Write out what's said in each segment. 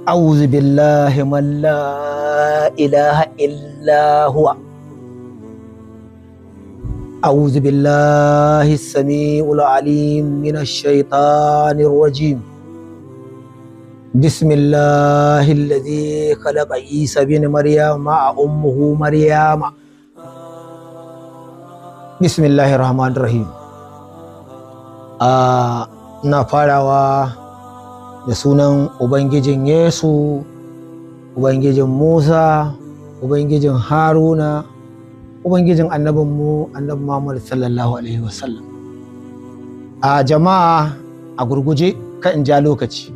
أعوذ بالله من لا إله إلا هو أعوذ بالله السميع العليم من الشيطان الرجيم بسم الله الذي خلق عيسى بن مريم مع أمه مريم بسم الله الرحمن الرحيم na farawa da sunan Ubangijin Yesu, Ubangijin Musa, Ubangijin Haruna, Ubangijin annabinmu, annabi Muhammad sallallahu Alaihi wasallam. Jama'a a gurguje ka in ja lokaci.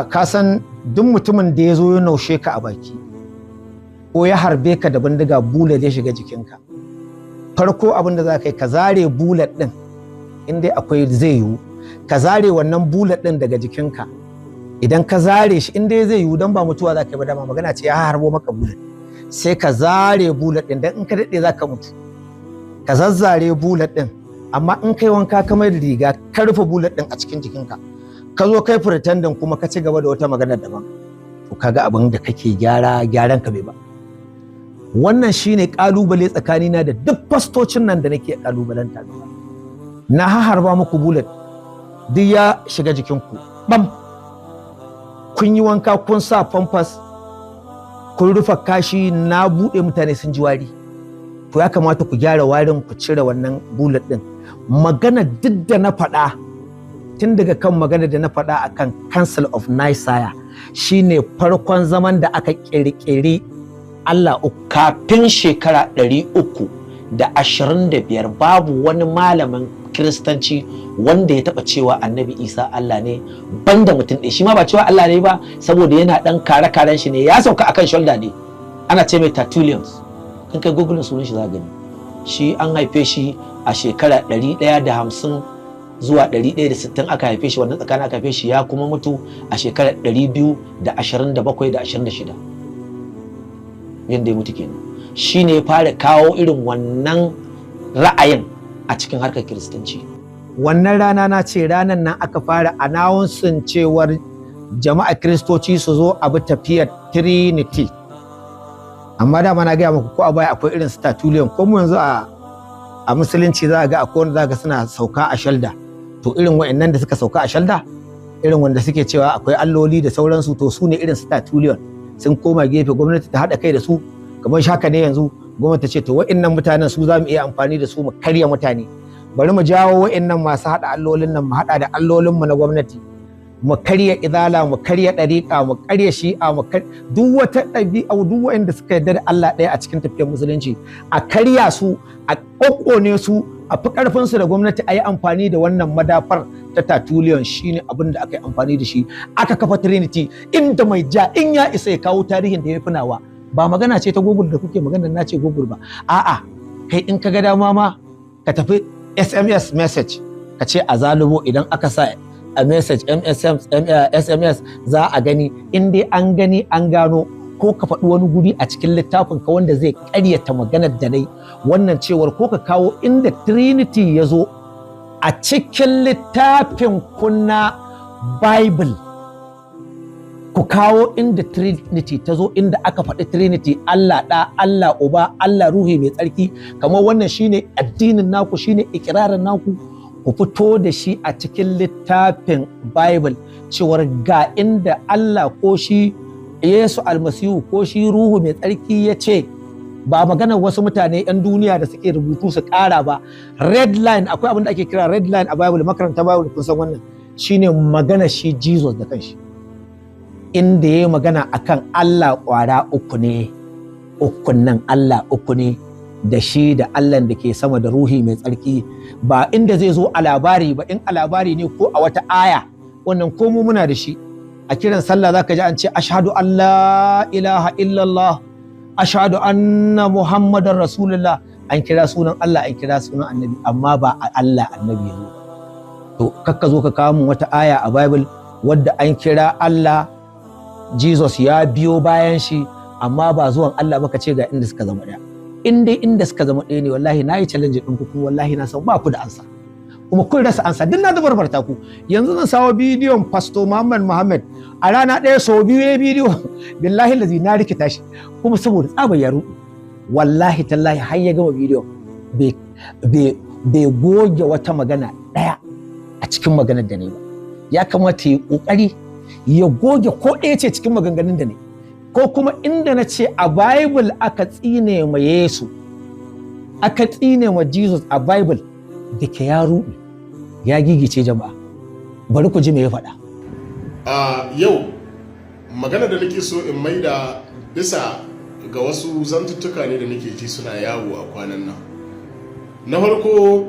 Ka san duk mutumin da ya zo ya naushe ka a baki, ko ya harbe ka da bindiga bullet ya shiga jikinka. Farko abin da za ka yi ka zare bullet ɗin, in dai akwai zai yiwu. Ka zare wannan bullet ɗin daga jikinka. Idan ka zare shi in dai zai yiwu, don ba mutuwa za ka yi ba, dama magana ce ya harbo maka bullet. Sai ka zare bullet ɗin, don in ka daɗe za ka mutu. Ka zazzare bullet ɗin, amma in kai wanka ka mai riga ka rufe bullet ɗin a cikin jikinka, ka zo kai pretending kuma ka ci gaba da wata magana daban, to kaga abin da kake gyaran ka bai ba. Wannan shine kalubale tsakanina da duk fastocin nan da nake kalubalanta. Na harba muku bullet, duk ya shiga jikinku bam, kun yi wanka kun sa pampers kun rufe kashi, na buɗe mutane sun ji wari. To ya kamata ku gyara warin, ku cire wannan bullet ɗin. Magana duk da na faɗa, tun daga kan magana da na faɗa akan Council of Nicaea, shine farkon zaman da aka ƙirƙiri Allah uku. Kafin shekara 325 babu wani malamin Kiristanci wanda ya taba cewa Annabi Isa Allah ne, banda mutum ɗaya. Shi ma ba cewa Allah ne ba, saboda yana ɗan kare-karen shi ne, ya sauka akan shoulder ne, ana ce mai Tertullians. In kai google sunan shi za gani. Shi an haife shi a shekara 150 zuwa 160 aka haife shi, wannan tsakanin aka haife shi, ya kuma mutu a shekara 227 da 26 yadda ya mutu kenan. Shi ne ya fara kawo irin wannan ra'ayin a cikin harkar Kiristanci. Wannan rana na ce ranar nan aka fara announcing cewar jama'a Kiristoci su zo a bi tafiyar Trinity. Amma dama na gaya muku ko a baya akwai irin Tertullian, ko mu yanzu a musulunci za a ga akwai wanda za ga suna sauka a shalda. To irin wa'annan da suka sauka a shalda, irin wanda suke cewa akwai alloli da sauransu, to su ne irin Tertullian. Sun koma gefe, gwamnati ta haɗa kai da su, kamar shaka ne yanzu gwamnati ta ce to wa'annan mutanen su za mu iya amfani da su mu karya mutane. Bari mu jawo wa'annan masu haɗa allolin nan, mu haɗa da allolinmu na gwamnati, mu karya izala, mu karya ɗariƙa, mu karya shi'a, duk wata ɗabi'a, duk wa'anda suka yarda da Allah ɗaya a cikin tafiyar musulunci, a karya su, a ƙoƙone su, a fi ƙarfinsu da gwamnati, a yi amfani da wannan madafar ta Tertullian. Shine abin da aka yi amfani da shi, aka kafa Trinity, inda mai ja in ya isa ya kawo tarihin da ya fi nawa. Ba magana ce ta Google da kuke magana na ce Google ba, a'a kai in ka ga dama ma ka tafi SMS message ka ce a zalubo, idan aka sa a message SMS za a gani. In dai an gani an gano, ko ka faɗi wani guri a cikin littafin ka wanda zai ƙaryata maganar da dai wannan cewar, ko ka kawo inda Trinity ya zo a cikin littafin kunna Bible, ku kawo inda Trinity ta zo, inda aka faɗi Trinity, Allah ɗa, Allah uba, Allah ruhi mai tsarki. Kamar wannan shine addinin naku, shine ikirarin naku, ku fito da shi a cikin littafin Bible cewar ga inda Allah ko shi Yesu almasihu ko shi ruhu mai tsarki ya ce. Ba maganar wasu mutane 'yan duniya da suke rubutu su ƙara ba. Red line, akwai abin da ake kira red line a Bible, makaranta Bible kun san wannan, shine magana shi Jesus da kanshi, inda ya yi magana akan Allah ƙwara uku ne, ukun nan Allah uku ne, da shi da Allah da ke sama da ruhi mai tsarki. Ba inda zai zo a labari ba, in a labari ne ko a wata aya, wannan ko mu muna da shi. A kiran sallah zaka ji an ce ashhadu an la ilaha illallah, ashhadu anna muhammadar rasulullah. An kira sunan Allah, an kira sunan annabi, amma ba a Allah annabi yanzu. To kakka zo ka kawo mun wata aya a Bible wadda an kira Allah, Jesus ya biyo bayan shi, amma ba zuwan Allah ba ka ce ga inda suka zama ɗaya. In dai inda suka zama ɗaya ne, wallahi na yi challenge ɗin ku, wallahi na san ba ku da ansa. kuma kun rasa ansa, duk na dabarbarta ku. Yanzu zan sawo bidiyon Pastor Muhammad a rana ɗaya sau biyu ya bidiyo billahi lazi na rikita shi, kuma saboda tsabar yaro wallahi tallahi har ya gama bidiyo bai goge wata magana ɗaya a cikin maganar da ne ba. Ya kamata ya ƙoƙari ya goge ko ɗaya ce cikin maganganun da ne, ko kuma inda na ce a Bible aka tsine ma Yesu, aka tsine ma Jesus a Bible, da ke ya ruɗe ya gigice jama'a. Bari ku ji me ya faɗa. Yau magana da nake so in maida bisa ga wasu zantuttuka ne da nake ji suna yawo a kwanan nan. Na farko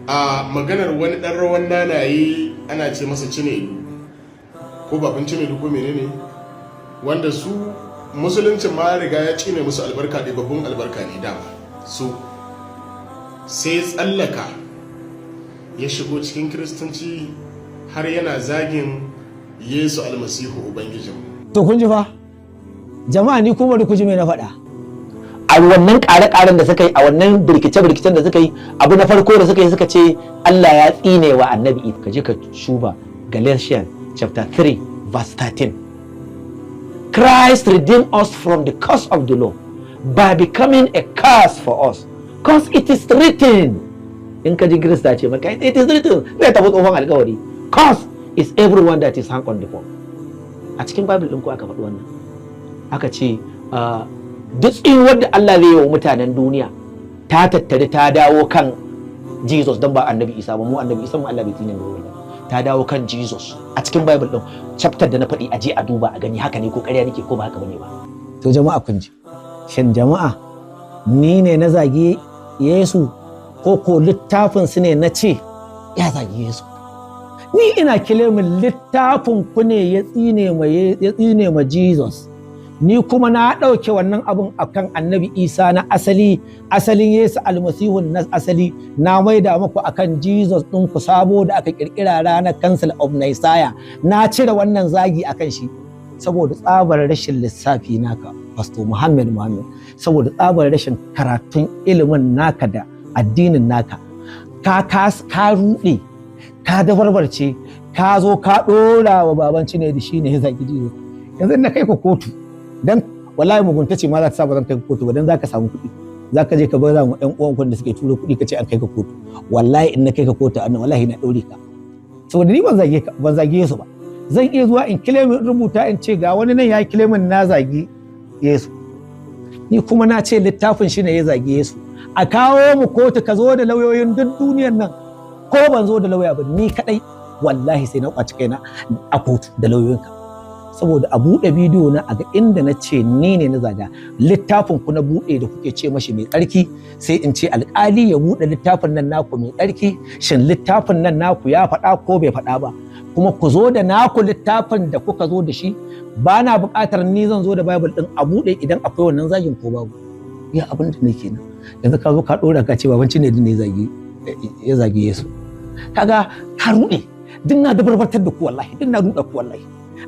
a maganar wani ɗan rawan nanaye ana ce masa shinedu ko baban shinedu ko menene, wanda su musuluncin ma riga ya cine musu albarka da babban albarka ne dama su, sai tsallaka ya shigo cikin kiristanci har yana zagin Yesu almasihu ubangijinmu. To kun ji fa jama'a, ni kuma da ku ji me na faɗa. A wannan ƙare-ƙaren da suka yi, a wannan birkice-birkicen da suka yi, abu na farko da suka yi suka ce Allah ya tsine wa annabi. Ka je ka shuba Galatians chapter 3 verse 13. Christ redeemed us from the curse of the law by becoming a curse for us, because it is written. In ka ji Kirista ce maka it is written, zai tafi tsohon alƙawari. Curse is everyone that is hung on the pole. A cikin Bible ɗin ko aka faɗi wannan. Aka ce duk tsinuwar da Allah zai yi wa mutanen duniya ta tattare ta dawo kan Jesus, don ba annabi Isa ba, mu annabi Isa mu Allah bai tsine mu ba, ta dawo kan Jesus. A cikin Bible ɗin chapter da na faɗi aje a duba a gani haka ne ko ƙarya nake ko ba haka bane ba. To jama'a kun ji, shin jama'a ni ne na zagi Yesu ko littafin su ne na ce ya zagi Yesu? Ni ina kilemin littafin ku ne ya tsine ma Jesus, ni kuma na ɗauke wannan abun akan annabi Isa na asalin Yesu almasihun na asali, na maida muku akan Jesus ɗin ku sabo da aka ƙirƙira ranar Council of Nicaea. Na cire wannan zagi akan shi saboda tsabar rashin lissafi naka Pastor Muhammad, saboda tsabar rashin karatun ilimin naka da addinin naka. Ka ruɗe, ka dabarbarce, ka zo ka ɗora wa baban shinedu shi ne ya zagi Jesus. Yanzu na kai ka kotu, dan wallahi mugunta ce ma za ta sa ba zan kai ka kotu ba, dan za ka samu kuɗi, za ka je ka bar wa ƴan uwan da suke turo kuɗi ka ce an kai ka kotu. Wallahi in na kai ka kotu annan wallahi na ɗaure ka, saboda ni ban zage su ba. Zan iya zuwa in kilemin rubuta in ce ga wani nan ya kilemin na zagi Yesu, ni kuma na ce littafin shi ne ya zagi Yesu. A kawo mu kotu, ka zo da lauyoyin duk duniyar nan, ko ban zo da lauya ba ni kadai wallahi sai na kwaci kaina a kotu da lauyoyinka, saboda a buɗe bidiyo na a ga inda na ce ni ne na zaga. Littafin ku na buɗe da kuke ce mashi mai tsarki, sai in ce alƙali ya buɗe littafin nan naku mai tsarki, shin littafin nan naku ya faɗa ko bai faɗa ba, kuma ku zo da naku littafin da kuka zo da shi. Ba na buƙatar ni zan zo da Bible ɗin a buɗe idan akwai wannan zagin ko babu. Ya abin da nake nan, yanzu ka zo ka ɗora ka ce baban shinedu ne ya zagi Yesu. Kaga ka ruɗe, duk na dabarbatar da ku wallahi, duk na ruɗa ku wallahi.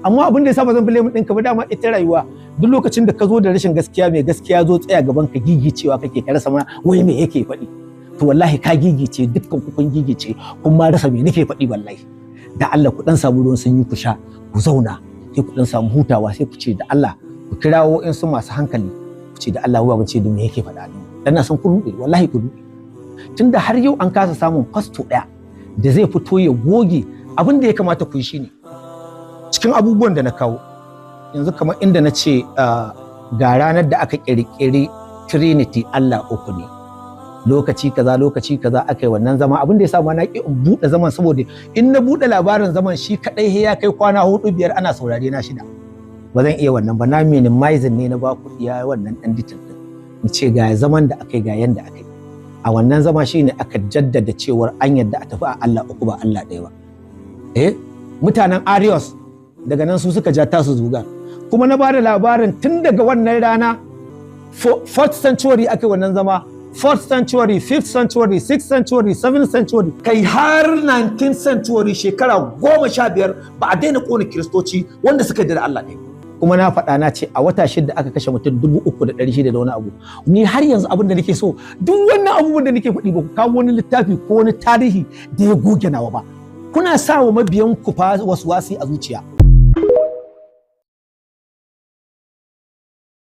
Amma abin da ya sa ba zan bile mu ɗinka ba, dama ita rayuwa duk lokacin da ka zo da rashin gaskiya, mai gaskiya zo tsaya gaban ka gigicewa kake, ka rasa ma wai me yake faɗi. To wallahi ka gigice, dukkan ku kun gigice, kun ma rasa me nake faɗi wallahi. Da Allah ku dan samu ruwan sanyi ku sha, ku zauna, sai ku dan samu hutawa, sai ku ce da Allah ku kirawo in su masu hankali, ku ce da Allah ba ce da me yake faɗa ne. Dan na san ku ruɗe, wallahi ku ruɗe. Tunda har yau an kasa samun fasto ɗaya da zai fito ya goge abin da ya kamata ku yi shine cikin abubuwan da na kawo yanzu, kamar inda na ce ga ranar da aka ƙirƙiri Trinity Allah uku ne, lokaci kaza aka yi wannan zama. Abin da ya sa ma na ƙi in buɗe zaman, saboda in na buɗe labarin zaman shi kaɗai ya kai kwana 4-5 ana saurare na 6. Ba zan iya wannan ba, na minimizing ne na ba ku iya wannan ɗan detail ɗin. In ce ga zaman da aka yi, ga yanda aka yi. A wannan zama shi ne aka jaddada cewar an yadda a tafi a Allah uku ba Allah ɗaya ba. Mutanen Arius daga nan su suka ja tasu zuga, kuma na bada labarin tun daga wannan rana 4th century aka yi wannan zama, 4th century, 5th century, 6th century, 7th century, kai har 19th century, shekara 15 ba a daina kona kiristoci wanda suka yarda da Allah ɗaya. kuma na faɗa na ce a wata 6 aka kashe mutum 3,600 da wani abu. Ni har yanzu abin da nake so duk wannan abubuwan da nake faɗi ba ku kawo wani littafi ko wani tarihi da ya goge nawa ba. Kuna sa wa mabiyan ku fa wasu wasi a zuciya.